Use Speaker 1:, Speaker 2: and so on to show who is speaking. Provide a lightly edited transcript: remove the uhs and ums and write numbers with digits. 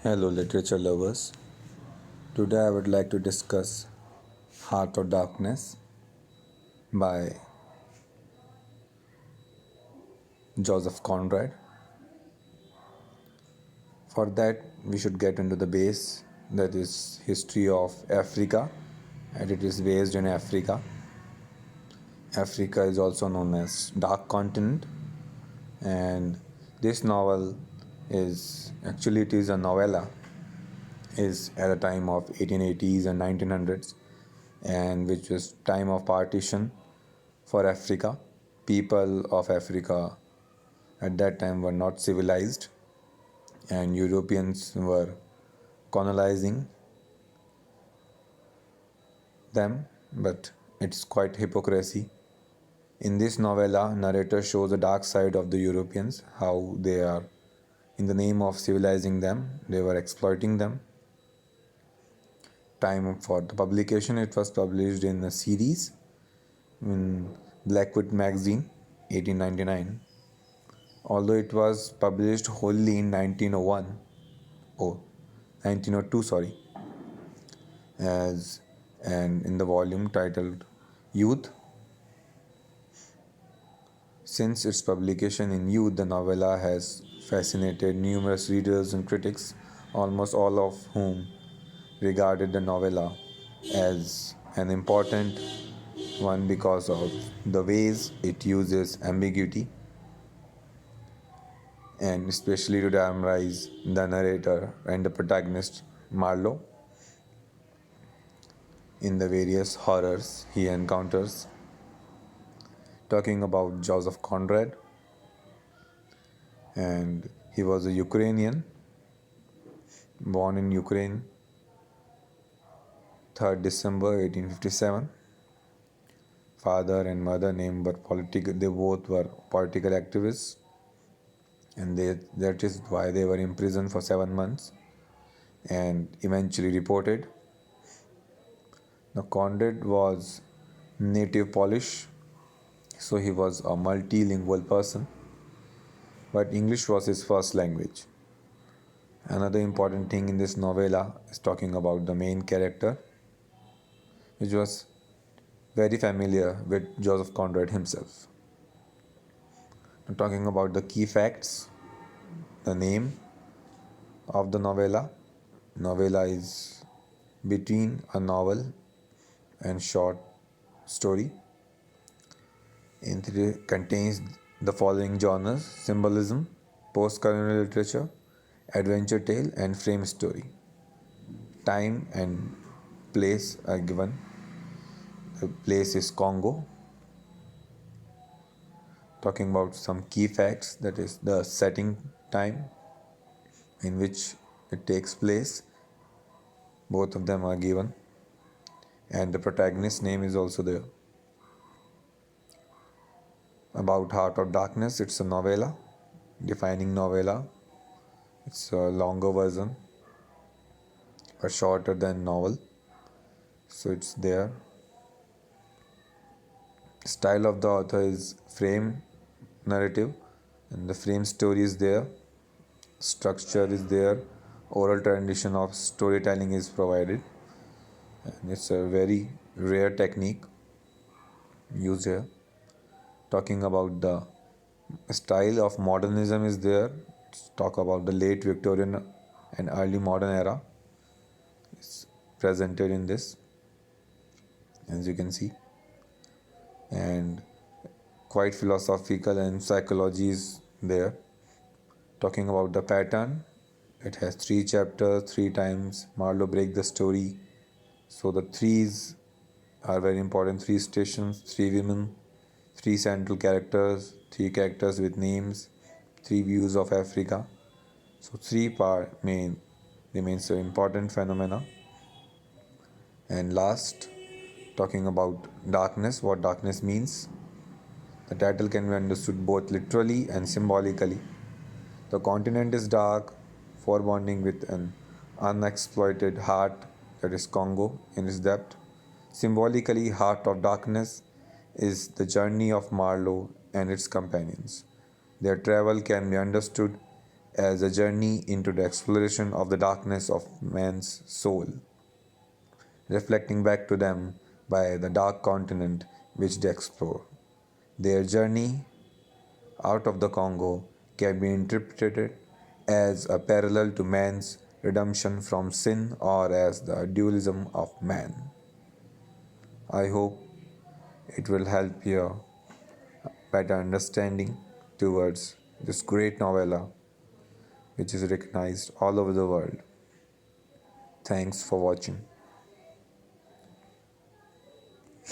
Speaker 1: Hello, literature lovers. Today I would like to discuss Heart of Darkness by Joseph Conrad. For that, we should get into the base, that is history of Africa, and it is based in Africa. Africa is also known as Dark Continent, and this novel is actually it is a novella is at a time of 1880s and 1900s, and which was time of partition for Africa. People of Africa at that time were not civilized, and Europeans were colonizing them, but it's quite hypocrisy. In this novella, narrator shows the dark side of the Europeans, how they are, in the name of civilizing them, they were exploiting them. Time for the publication, it was published in a series in Blackwood magazine, 1899. Although it was published wholly in 1901, oh, 1902, sorry, as and in the volume titled Youth. Since its publication in Youth, the novella has fascinated numerous readers and critics, almost all of whom regarded the novella as an important one because of the ways it uses ambiguity, and especially to dramatize the narrator and the protagonist Marlowe in the various horrors he encounters. Talking about Joseph Conrad, and he was a Ukrainian, born in Ukraine, 3rd December 1857. Father and mother name were they both were political activists, and that is why they were imprisoned for 7 months and eventually reported. Now Conrad was native Polish, so he was a multilingual person, but English was his first language. Another important thing in this novella is talking about the main character, which was very familiar with Joseph Conrad himself. Now, talking about the key facts, the name of the novella. Novella is between a novel and short story. It contains the following genres: symbolism, post-colonial literature, adventure tale, and frame story. Time and place are given. The place is Congo. Talking about some key facts, that is the setting time in which it takes place. Both of them are given, and the protagonist's name is also there. About Heart of Darkness, it's a novella, defining novella. It's a longer version, but shorter than novel, so it's there. Style of the author is frame narrative, and the frame story is there. Structure is there. Oral tradition of storytelling is provided, and it's a very rare technique used here. Talking about the style of modernism is there. Let's talk about the late Victorian and early modern era. It's presented in this, as you can see, and quite philosophical and psychology is there. Talking about the pattern, it has 3 chapters, 3 times Marlowe break the story. So the threes are very important: 3 stations, 3 women, 3 central characters, 3 characters with names, 3 views of Africa. So three part main remains an important phenomena. And last, talking about darkness, what darkness means. The title can be understood both literally and symbolically. The continent is dark, foreboding with an unexploited heart, that is Congo, in its depth. Symbolically, Heart of Darkness is the journey of Marlowe and its companions. Their travel can be understood as a journey into the exploration of the darkness of man's soul, reflecting back to them by the dark continent which they explore. Their journey out of the Congo can be interpreted as a parallel to man's redemption from sin or as the dualism of man. I hope it will help your better understanding towards this great novella which is recognized all over the world. Thanks for watching.